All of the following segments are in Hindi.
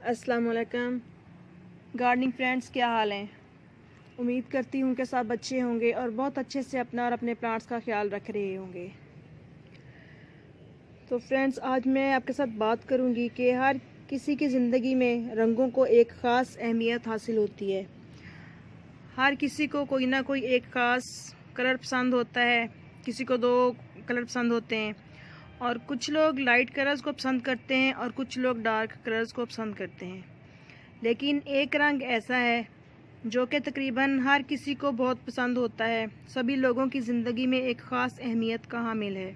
अस्सलाम वालेकुम गार्डनिंग फ्रेंड्स, क्या हाल हैं। उम्मीद करती हूँ कि सब अच्छे होंगे और बहुत अच्छे से अपना और अपने प्लांट्स का ख्याल रख रहे होंगे। तो फ्रेंड्स, आज मैं आपके साथ बात करूँगी कि हर किसी की ज़िंदगी में रंगों को एक ख़ास अहमियत हासिल होती है। हर किसी को कोई ना कोई एक ख़ास कलर पसंद होता है, किसी को दो कलर पसंद होते हैं और कुछ लोग लाइट कलर्स को पसंद करते हैं और कुछ लोग डार्क कलर्स को पसंद करते हैं। लेकिन एक रंग ऐसा है जो कि तकरीबन हर किसी को बहुत पसंद होता है, सभी लोगों की ज़िंदगी में एक ख़ास अहमियत का हामिल है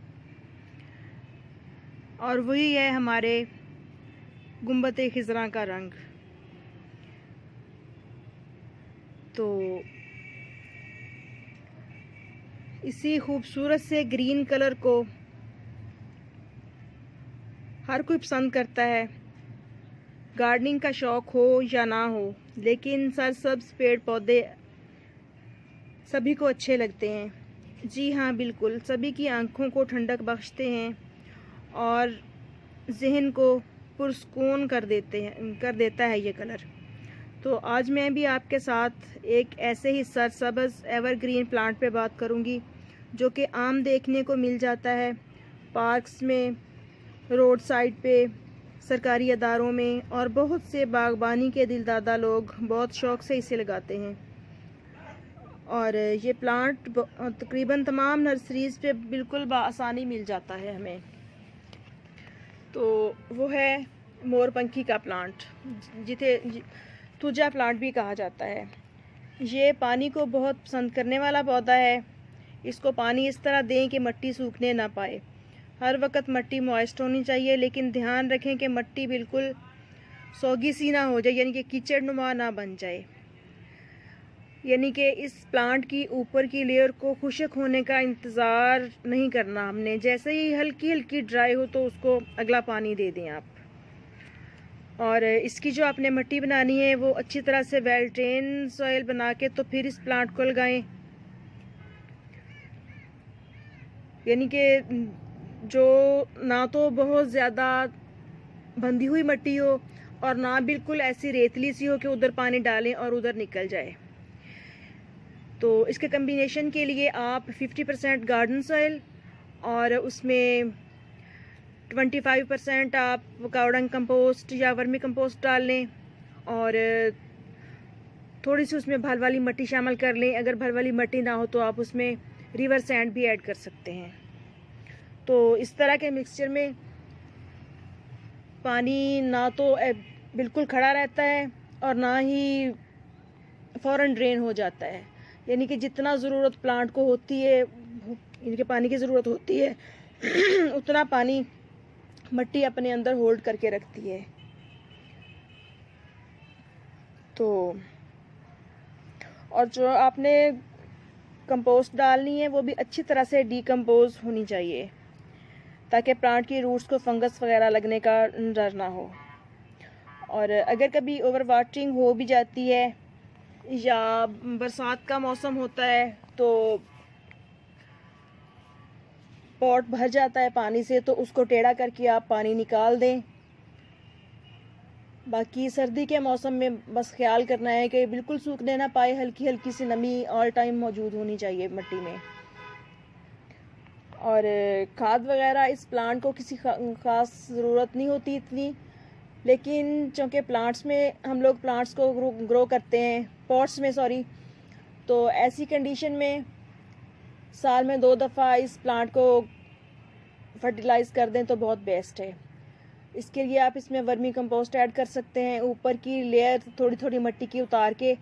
और वही है हमारे गुंबद खिज़रा का रंग। तो इसी खूबसूरत से ग्रीन कलर को हर कोई पसंद करता है, गार्डनिंग का शौक़ हो या ना हो, लेकिन सरसब्ज पेड़ पौधे सभी को अच्छे लगते हैं। जी हाँ, बिल्कुल, सभी की आंखों को ठंडक बख्शते हैं और जहन को पुरस्कून कर देता है ये कलर। तो आज मैं भी आपके साथ एक ऐसे ही सरसब्ज एवरग्रीन प्लांट पे बात करूंगी जो कि आम देखने को मिल जाता है पार्क्स में, रोड साइड पे, सरकारी अदारों में और बहुत से बागबानी के दिलदादा लोग बहुत शौक़ से इसे लगाते हैं। और ये प्लांट तकरीबन तमाम नर्सरीज़ पे बिल्कुल आसानी मिल जाता है हमें। तो वो है मोरपंखी का प्लांट, जिसे तुजा प्लांट भी कहा जाता है। ये पानी को बहुत पसंद करने वाला पौधा है। इसको पानी इस तरह दें कि मिट्टी सूखने ना पाए। हर वक्त मिट्टी मॉइस्ट होनी चाहिए, लेकिन ध्यान रखें कि मिट्टी बिल्कुल सोगी सी ना हो जाए, यानी कि कीचड़ नुमा ना बन जाए। यानी कि इस प्लांट की ऊपर की लेयर को खुश्क होने का इंतज़ार नहीं करना हमने। जैसे ही हल्की हल्की ड्राई हो तो उसको अगला पानी दे दें आप। और इसकी जो आपने मिट्टी बनानी है वो अच्छी तरह से वेल ड्रेन सॉइल बना के तो फिर इस प्लांट को लगाएं। यानी कि जो ना तो बहुत ज़्यादा बंधी हुई मिट्टी हो और ना बिल्कुल ऐसी रेतली सी हो कि उधर पानी डालें और उधर निकल जाए। तो इसके कम्बिनेशन के लिए आप 50% गार्डन सॉइल और उसमें 25% आप कावडंग कंपोस्ट या वर्मी कंपोस्ट डाल लें और थोड़ी सी उसमें भल वाली मिट्टी शामिल कर लें। अगर भल वाली मिट्टी ना हो तो आप उसमें रिवर सैंड भी ऐड कर सकते हैं। तो इस तरह के मिक्सचर में पानी ना तो बिल्कुल खड़ा रहता है और ना ही फ़ौरन ड्रेन हो जाता है। यानी कि जितना ज़रूरत प्लांट को होती है, इनके पानी की ज़रूरत होती है उतना पानी मिट्टी अपने अंदर होल्ड करके रखती है। तो और जो आपने कंपोस्ट डालनी है वो भी अच्छी तरह से डीकम्पोज होनी चाहिए ताकि प्लांट की रूट्स को फंगस वगैरह लगने का डर ना हो। और अगर कभी ओवर वाटरिंग हो भी जाती है या बरसात का मौसम होता है तो पॉट भर जाता है पानी से, तो उसको टेढ़ा करके आप पानी निकाल दें। बाकी सर्दी के मौसम में बस ख्याल करना है कि बिल्कुल सूखने ना पाए, हल्की हल्की सी नमी ऑल टाइम मौजूद होनी चाहिए मिट्टी में। और खाद वगैरह इस प्लांट को किसी ख़ास ज़रूरत नहीं होती इतनी, लेकिन चूँकि प्लांट्स में हम लोग प्लांट्स को ग्रो करते हैं पॉट्स में, तो ऐसी कंडीशन में साल में 2 दफ़ा इस प्लांट को फर्टिलाइज़ कर दें तो बहुत बेस्ट है। इसके लिए आप इसमें वर्मी कंपोस्ट ऐड कर सकते हैं। ऊपर की लेयर थोड़ी थोड़ी मिट्टी की उतार के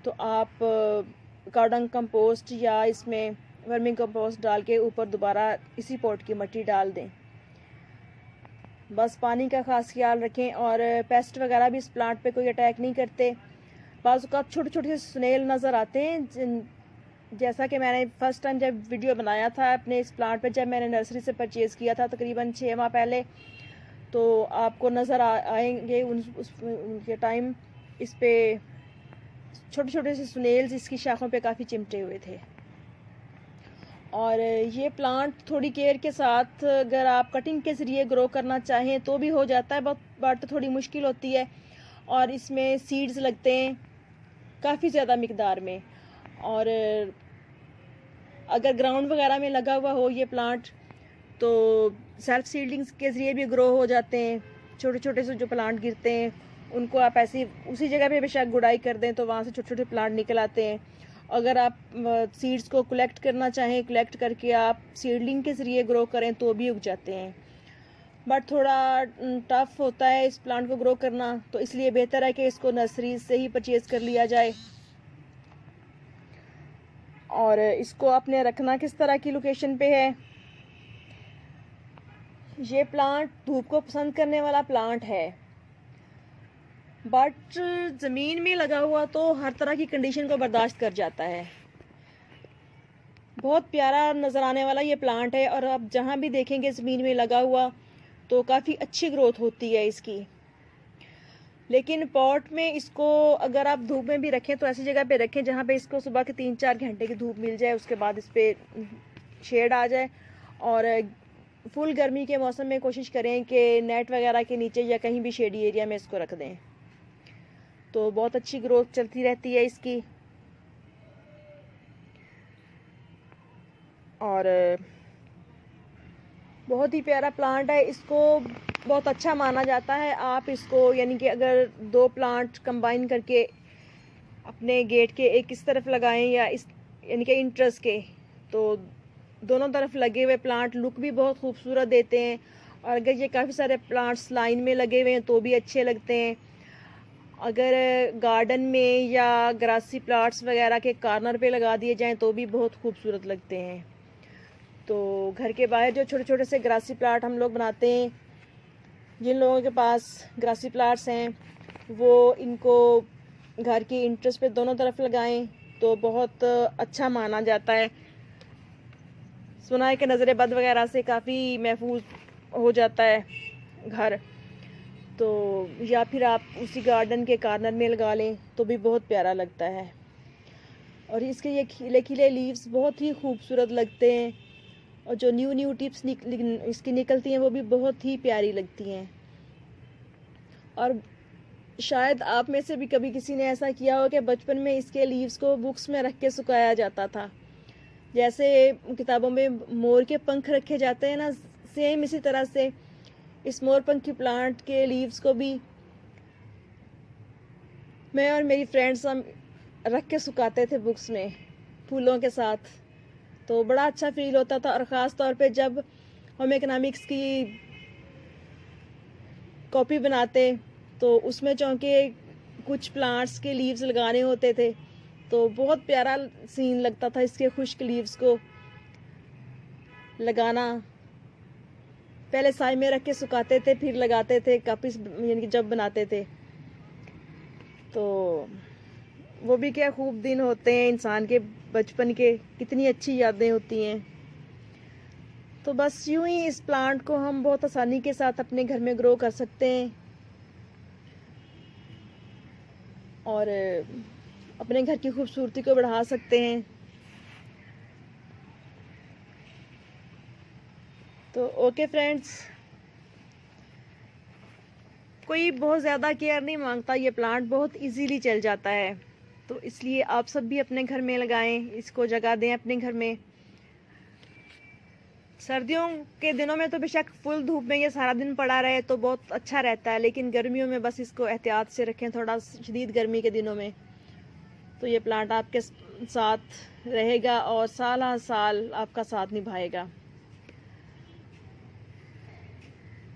तो आप कावडंग कंपोस्ट या इसमें वर्मी कंपोस्ट डाल के ऊपर दोबारा इसी पॉट की मिट्टी डाल दें। बस पानी का ख़ास ख्याल रखें और पेस्ट वगैरह भी इस प्लांट पे कोई अटैक नहीं करते। बाज़ औक़ात छोटे छोटे स्नेल नज़र आते हैं, जैसा कि मैंने फ़र्स्ट टाइम जब वीडियो बनाया था अपने इस प्लांट पे, जब मैंने नर्सरी से परचेज़ किया था तकरीबन 6 माह पहले, तो आपको नज़र आएंगे उनके टाइम इस पे छोटे छोटे से स्नेल्स इसकी शाखों पे काफ़ी चिमटे हुए थे। और ये प्लांट थोड़ी केयर के साथ अगर आप कटिंग के ज़रिए ग्रो करना चाहें तो भी हो जाता है, बट थोड़ी मुश्किल होती है। और इसमें सीड्स लगते हैं काफ़ी ज़्यादा मिकदार में। और अगर ग्राउंड वगैरह में लगा हुआ हो ये प्लांट तो सेल्फ सीडलिंग्स के ज़रिए भी ग्रो हो जाते हैं। छोटे छोटे से जो प्लांट गिरते हैं उनको आप ऐसे उसी जगह पे बेशक गुड़ाई कर दें तो वहाँ से छोटे छोटे प्लांट निकल आते हैं। अगर आप सीड्स को कलेक्ट करना चाहें, कलेक्ट करके आप सीडलिंग के ज़रिए ग्रो करें तो भी उग जाते हैं। बट थोड़ा टफ होता है इस प्लांट को ग्रो करना, तो इसलिए बेहतर है कि इसको नर्सरी से ही परचेज़ कर लिया जाए। और इसको आपने रखना किस तरह की लोकेशन पे है? ये प्लांट धूप को पसंद करने वाला प्लांट है, बट ज़मीन में लगा हुआ तो हर तरह की कंडीशन को बर्दाश्त कर जाता है। बहुत प्यारा नज़र आने वाला ये प्लांट है और आप जहाँ भी देखेंगे ज़मीन में लगा हुआ तो काफ़ी अच्छी ग्रोथ होती है इसकी। लेकिन पॉट में इसको अगर आप धूप में भी रखें तो ऐसी जगह पे रखें जहाँ पे इसको सुबह के 3-4 घंटे की धूप मिल जाए, उसके बाद इस पर शेड आ जाए। और फुल गर्मी के मौसम में कोशिश करें कि नेट वगैरह के नीचे या कहीं भी शेडी एरिया में इसको रख दें, तो बहुत अच्छी ग्रोथ चलती रहती है इसकी। और बहुत ही प्यारा प्लांट है, इसको बहुत अच्छा माना जाता है। आप इसको यानी कि अगर 2 प्लांट कंबाइन करके अपने गेट के एक इस तरफ लगाएं या इस यानी कि इंट्रेंस के, तो दोनों तरफ लगे हुए प्लांट लुक भी बहुत खूबसूरत देते हैं। और अगर ये काफ़ी सारे प्लांट्स लाइन में लगे हुए हैं तो भी अच्छे लगते हैं। अगर गार्डन में या ग्रासी प्लांट्स वगैरह के कॉर्नर पे लगा दिए जाएं तो भी बहुत खूबसूरत लगते हैं। तो घर के बाहर जो छोटे छोटे से ग्रासी प्लांट हम लोग बनाते हैं, जिन लोगों के पास ग्रासी प्लांट्स हैं वो इनको घर की इंट्रेंस पे दोनों तरफ लगाएं तो बहुत अच्छा माना जाता है। सुना है कि नज़र बद वगैरह से काफ़ी महफूज हो जाता है घर, तो या फिर आप उसी गार्डन के कॉर्नर में लगा लें तो भी बहुत प्यारा लगता है। और इसके ये खिले खिले लीव्स बहुत ही खूबसूरत लगते हैं और जो न्यू टिप्स इसकी निकलती हैं वो भी बहुत ही प्यारी लगती हैं। और शायद आप में से भी कभी किसी ने ऐसा किया हो कि बचपन में इसके लीव्स को बुक्स में रख के सुखाया जाता था, जैसे किताबों में मोर के पंख रखे जाते हैं ना, सेम इसी तरह से इस मोरपंखी प्लांट के लीव्स को भी मैं और मेरी फ्रेंड्स हम रख के सुखाते थे बुक्स में फूलों के साथ, तो बड़ा अच्छा फील होता था। और ख़ास तौर पे जब हम इकोनॉमिक्स की कॉपी बनाते तो उसमें चूँकि कुछ प्लांट्स के लीव्स लगाने होते थे तो बहुत प्यारा सीन लगता था इसके खुश्क लीव्स को लगाना। पहले साए में रख के सुखाते थे फिर लगाते थे कॉपी यानी कि जब बनाते थे, तो वो भी क्या खूब दिन होते हैं इंसान के बचपन के, कितनी अच्छी यादें होती हैं। तो बस यूं ही इस प्लांट को हम बहुत आसानी के साथ अपने घर में ग्रो कर सकते हैं और अपने घर की खूबसूरती को बढ़ा सकते हैं। तो ओके फ्रेंड्स, कोई बहुत ज़्यादा केयर नहीं मांगता, ये प्लांट बहुत इजीली चल जाता है, तो इसलिए आप सब भी अपने घर में लगाएं, इसको जगह दें अपने घर में। सर्दियों के दिनों में तो बेशक फुल धूप में ये सारा दिन पड़ा रहे तो बहुत अच्छा रहता है, लेकिन गर्मियों में बस इसको एहतियात से रखें, थोड़ा शदीद गर्मी के दिनों में, तो ये प्लांट आपके साथ रहेगा और साल हर साल आपका साथ निभाएगा।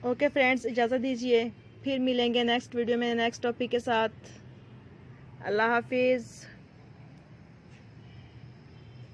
ओके फ्रेंड्स, इजाज़त दीजिए, फिर मिलेंगे नेक्स्ट वीडियो में नेक्स्ट टॉपिक के साथ। अल्लाह हाफिज़।